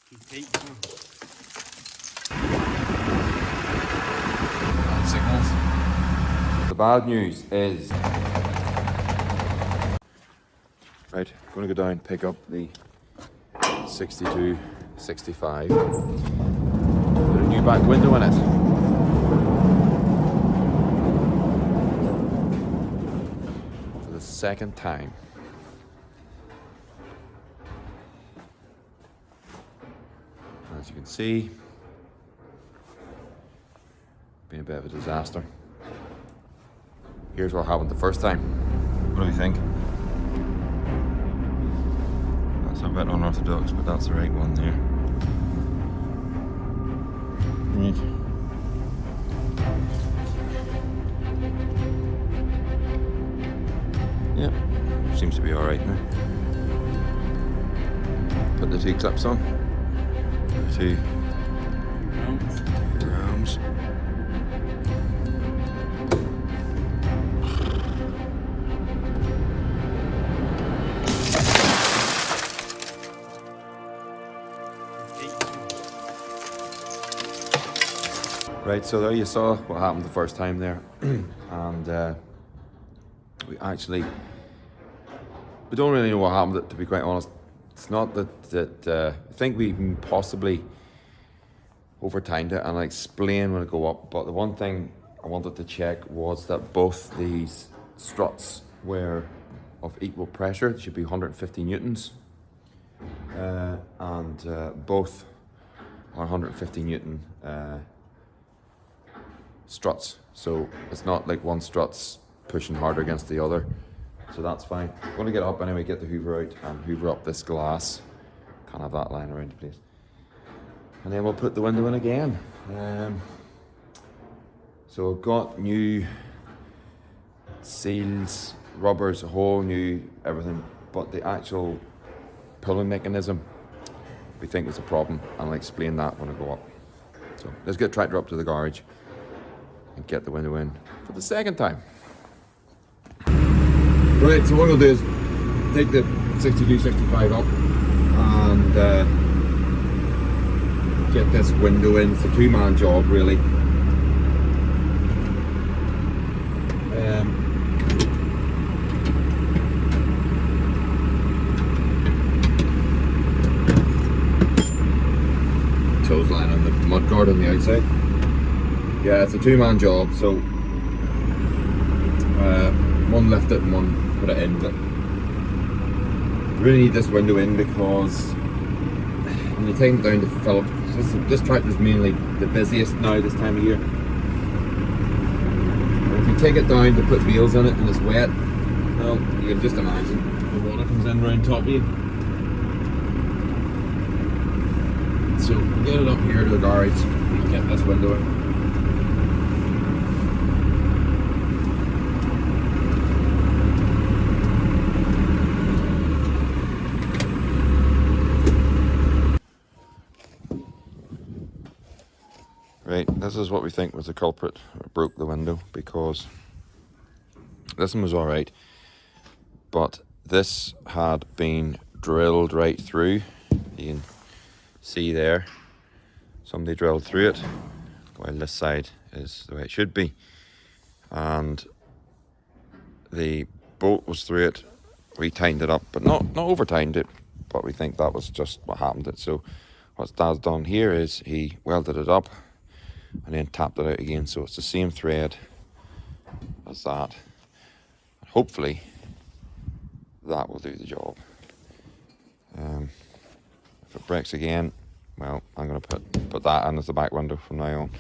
Signals. The bad news is, right, I'm going to go down, pick up the 62, 65. Put a new back window in it. For the second time. As you can see, been a bit of a disaster. Here's what happened the first time. What do you think? That's a bit unorthodox, but that's the right one there. Right. Yeah, seems to be alright now. Put the two clips on. Two rounds. Right, so there you saw what happened the first time there. And we don't really know what happened, to be quite honest. It's not that I think we even possibly overtimed it, and I'll explain when I go up. But the one thing I wanted to check was that both these struts were of equal pressure. It should be 150 newtons. And both are 150 newton struts. So it's not like one strut's pushing harder against the other. So that's fine. I'm going to get up anyway, get the hoover out and hoover up this glass. Can't have that lying around the place. And then we'll put the window in again. So I've got new seals, rubbers, a whole new everything. But the actual pulling mechanism, we think is a problem. And I'll explain that when I go up. So let's get the tractor up to the garage and get the window in for the second time. Right, so what I'll do is take the 62, 65 up and get this window in. It's a two-man job really. Toes lying on the mud guard on the outside. Yeah, it's a two-man job, so one lift it and one put it in, but you really need this window in because when you take it down to fill up, this tractor is mainly the busiest now this time of year. And if you take it down to put bales in it and it's wet, well, you can just imagine the water comes in around top of you. So get it up here to the garage and get this window in. Right, this is what we think was the culprit that broke the window, because this one was alright, but this had been drilled right through. You can see there, somebody drilled through it, while this side is the way it should be. And the bolt was through it. We tightened it up, but not over-tightened it, but we think that was just what happened. So what Dad's done here is he welded it up and then tapped it out again, so it's the same thread as that. Hopefully that will do the job. If it breaks again, well, I'm going to put that in as the back window from now on.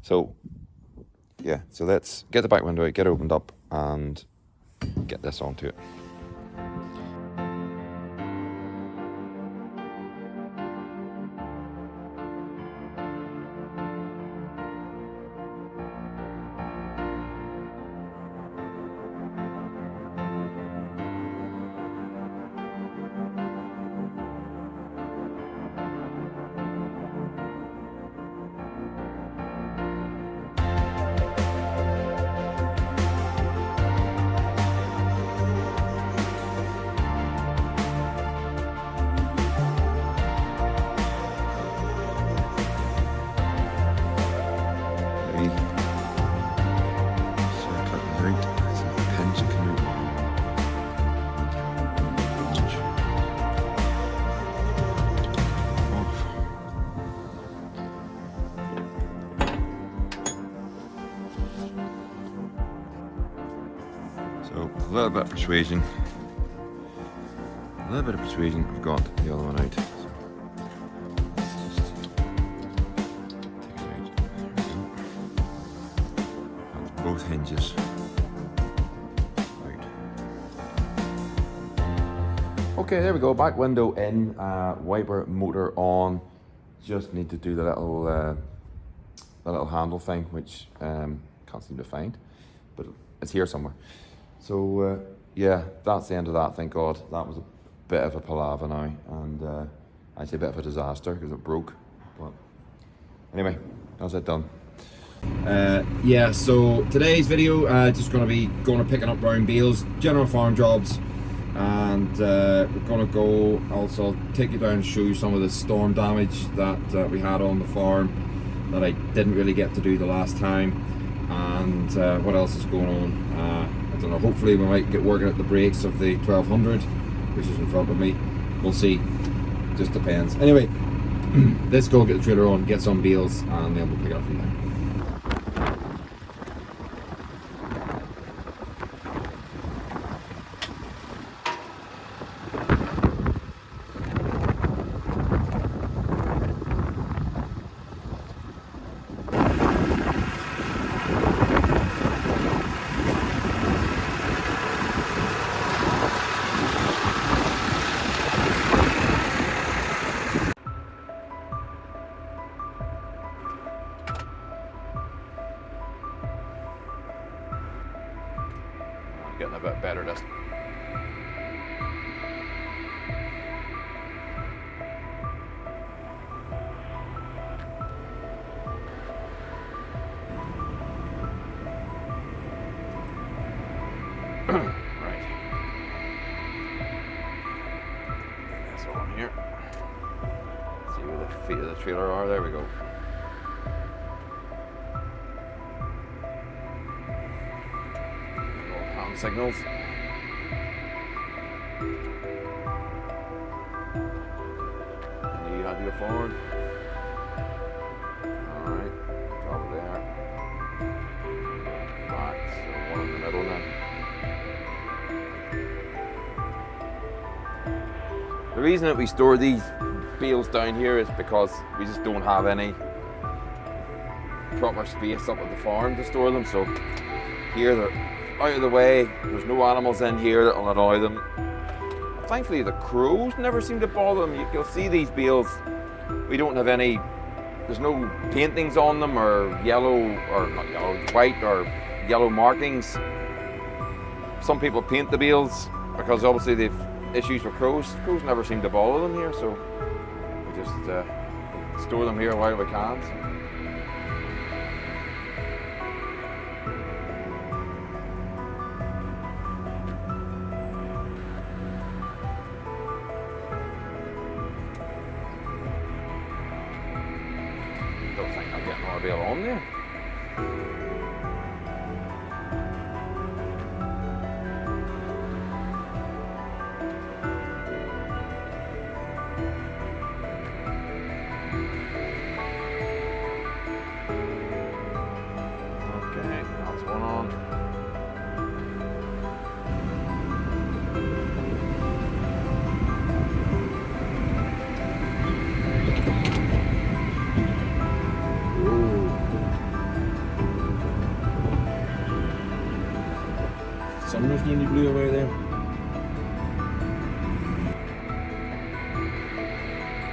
So yeah, so let's get the back window out, get it opened up and get this onto it. a little bit of persuasion. A little bit of persuasion, I've got the other one out. So let's just take it out. There we go. That's both hinges out. Okay, there we go. Back window in, wiper motor on. Just need to do the little handle thing, which can't seem to find, but it's here somewhere. So yeah, that's the end of that. Thank God. That was a bit of a palaver now, and I say a bit of a disaster because it broke. But anyway, that's it done. Yeah, so today's video just going to be picking up round bales, general farm jobs, and we're going to go also take you down and show you some of the storm damage that we had on the farm that I didn't really get to do the last time, and what else is going on. I don't know, hopefully we might get working at the brakes of the 1200, which is in front of me. We'll see, just depends. Anyway, let's go get the trailer on, get some bales, and then we'll pick it up from there. Getting a bit better this. Right. That's on here. See where the feet of the trailer are. There we go. Signals. And you have to go forward. Alright, drop it there. Back, so one in the middle then. The reason that we store these bales down here is because we just don't have any proper space up at the farm to store them, so here they're out of the way. There's no animals in here that will allow them. Thankfully the crows never seem to bother them. You'll see these bales, we don't have any, there's no paintings on them or yellow, or not yellow, white or yellow markings. Some people paint the bales because obviously they've issues with crows. Crows never seem to bother them here, so we just store them here while we can. So. Don't think I'm getting more bale on there. Okay, that's one on. Sunroof nearly blew away there.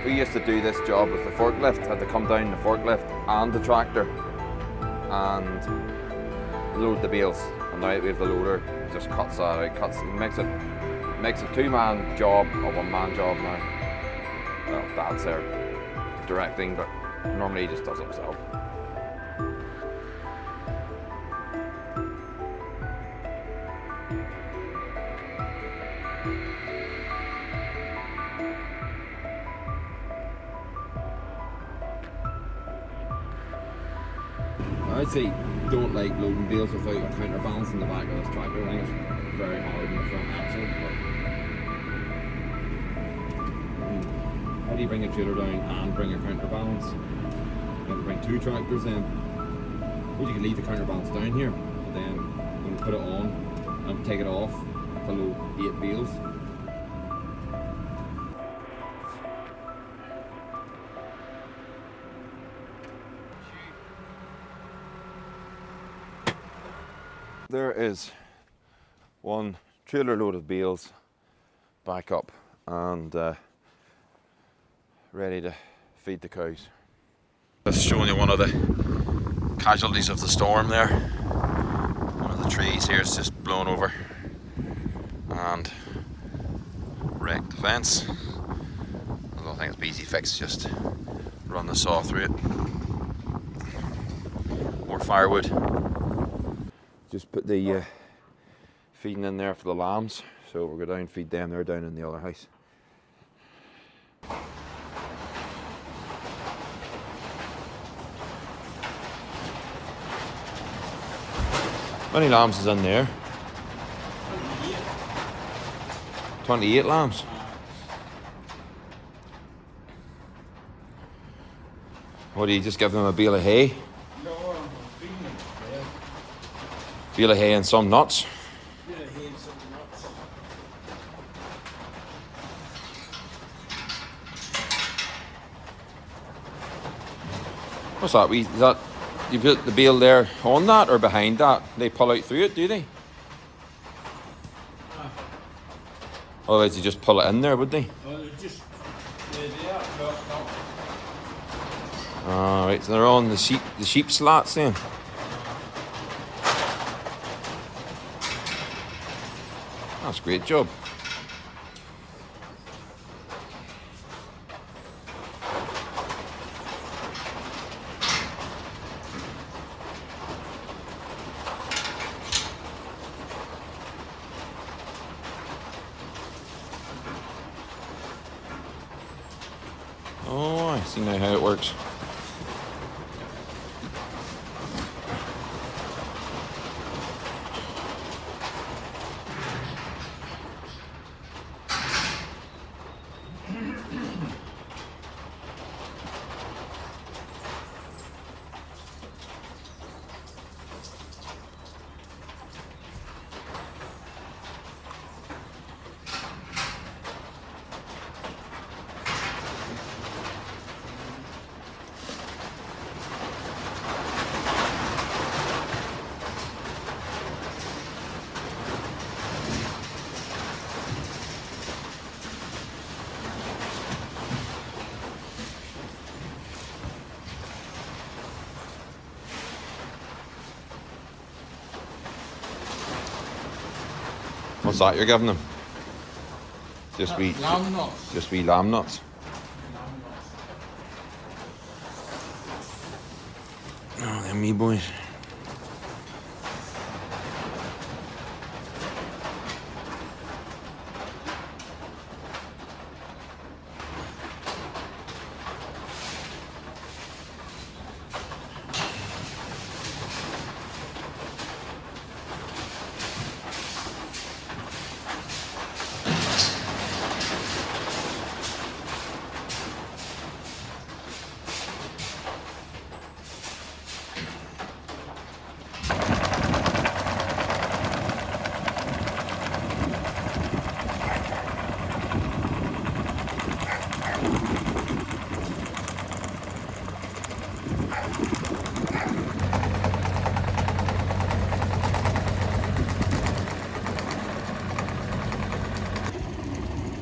We used to do this job with the forklift, had to come down the forklift and the tractor and load the bales. And now we have the loader, it just cuts that out, makes a two-man job a one-man job now. Well, Dad's there directing, but normally he just does it himself. I'd say don't like loading bales without a counterbalance in the back of this tractor. I think it's very hard in the front axle. But, how do you bring a trailer down and bring a counterbalance? You have to bring two tractors in. Or you can leave the counterbalance down here, and then when you put it on, and take it off to load 8 bales. There is one trailer load of bales back up and ready to feed the cows. Just showing you one of the casualties of the storm there. One of the trees here is just blown over and wrecked the fence. I don't think it's an easy fix, just run the saw through it. More firewood. Just put the feeding in there for the lambs, so we'll go down and feed them. They're down in the other house. How many lambs is in there? 28 lambs. What do you just give them, a bale of hay? No, I'm feeding them. Bale of hay and some nuts. Bit of hay and some nuts. What's that? Is that you put the bale there on that or behind that? They pull out through it, do they? Otherwise, you just pull it in there, would they? Well, they're just they're there. No. Right, so they're on the sheep slats then. That's a great job. Oh, I see now how it works. What's that you're giving them? Just wee Lamb nuts. Just wee lamb nuts. Oh, them wee boys.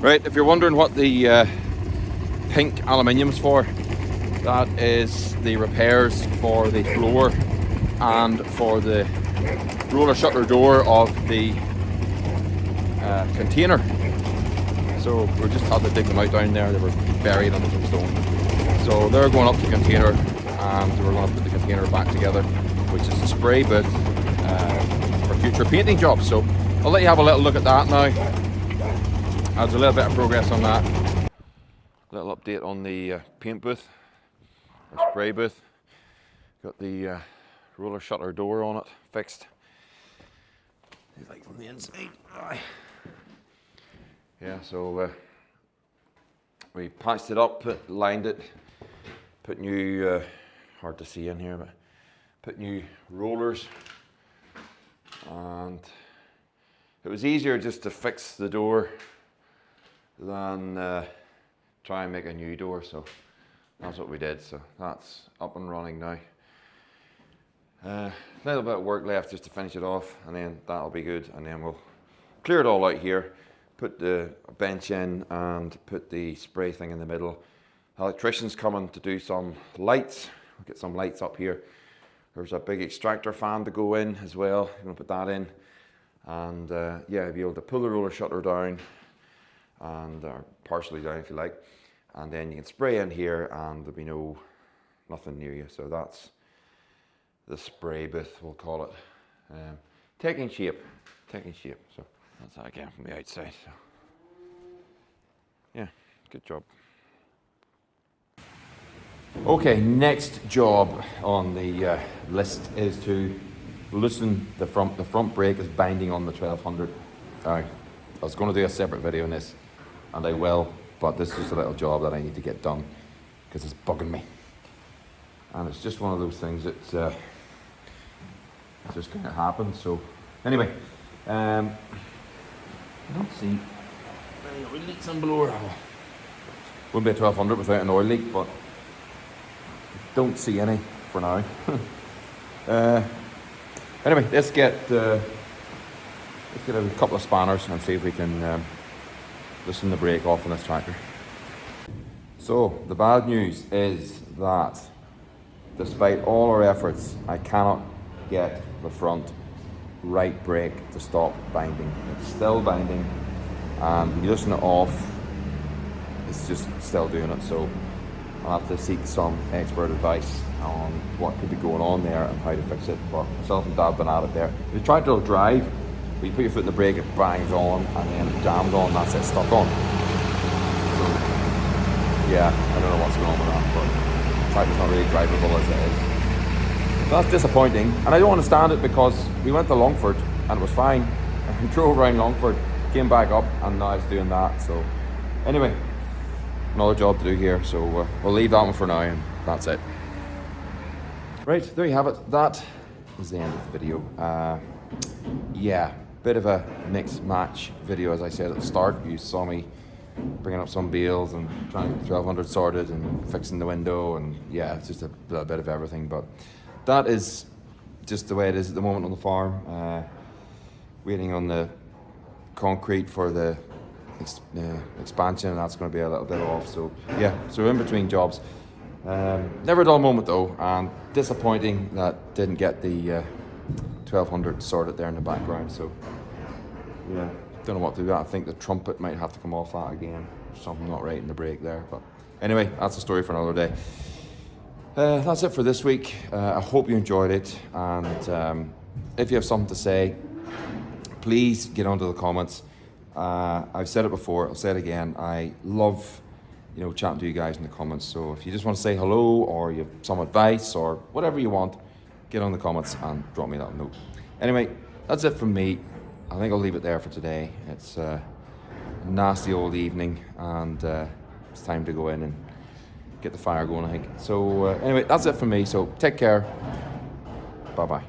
Right, if you're wondering what the pink aluminium's for, that is the repairs for the floor and for the roller shutter door of the container. So we just had to dig them out down there. They were buried under some stone. So they're going up the container, and we're going to put the container back together, which is the spray booth for future painting jobs. So I'll let you have a little look at that now. There's a little bit of progress on that. Little update on the paint booth, or spray booth. Got the roller shutter door on it fixed. Like from the inside. Yeah, so we patched it up, lined it, put new, hard to see in here, but put new rollers and it was easier just to fix the door than try and make a new door, so that's what we did. So that's up and running now. A little bit of work left just to finish it off, and then that'll be good, and then we'll clear it all out here, put the bench in and put the spray thing in the middle. Electrician's coming to do some lights. We'll get some lights up here. There's a big extractor fan to go in as well. I'm going to put that in, and yeah, be able to pull the roller shutter down, and partially down if you like, and then you can spray in here and there'll be nothing near you. So that's the spray booth, we'll call it, taking shape. So that's that again from the outside. So yeah, good job. Okay, next job on the list is to loosen the front. The front brake is binding on the 1200. I was going to do a separate video on this, and I will, but this is just a little job that I need to get done because it's bugging me. And it's just one of those things that it just kind of happens. So anyway, I don't see any oil leaks on below. Wouldn't be a 1200 without an oil leak, but don't see any for now. Anyway, let's get a couple of spanners and see if we can loosen the brake off on this tractor. So the bad news is that despite all our efforts, I cannot get the front right brake to stop binding. It's still binding, and when you loosen it off, it's just still doing it. So I'll have to seek some expert advice on what could be going on there and how to fix it. But myself and Dad have been at it there. If you try to drive, when you put your foot in the brake, it bangs on and then it jams on, that's it, stuck on. So yeah, I don't know what's going on with that, but the tractor's not really drivable as it is. So that's disappointing, and I don't understand it because we went to Longford and it was fine. We drove around Longford, came back up, and now it's doing that. So anyway, another job to do here, so we'll leave that one for now, and that's it. Right, there you have it. That is the end of the video. Yeah, bit of a mix match video, as I said at the start. You saw me bringing up some bales and trying to get 1200 sorted and fixing the window, and yeah, it's just a bit of everything. But that is just the way it is at the moment on the farm. Waiting on the concrete for the expansion, and that's going to be a little bit off. So yeah, so in between jobs. Never a dull moment though, and disappointing that didn't get the 1200 sorted there in the background. So yeah, don't know what to do. I think the trumpet might have to come off that again. Something not right in the brake there. But anyway, that's a story for another day. That's it for this week. I hope you enjoyed it, and if you have something to say, please get onto the comments. I've said it before, I'll say it again. I love chatting to you guys in the comments. So if you just want to say hello, or you have some advice, or whatever you want, get on the comments and drop me that note. Anyway, that's it from me. I think I'll leave it there for today. It's a nasty old evening, and it's time to go in and get the fire going, I think. So anyway, that's it from me. So take care. Bye-bye.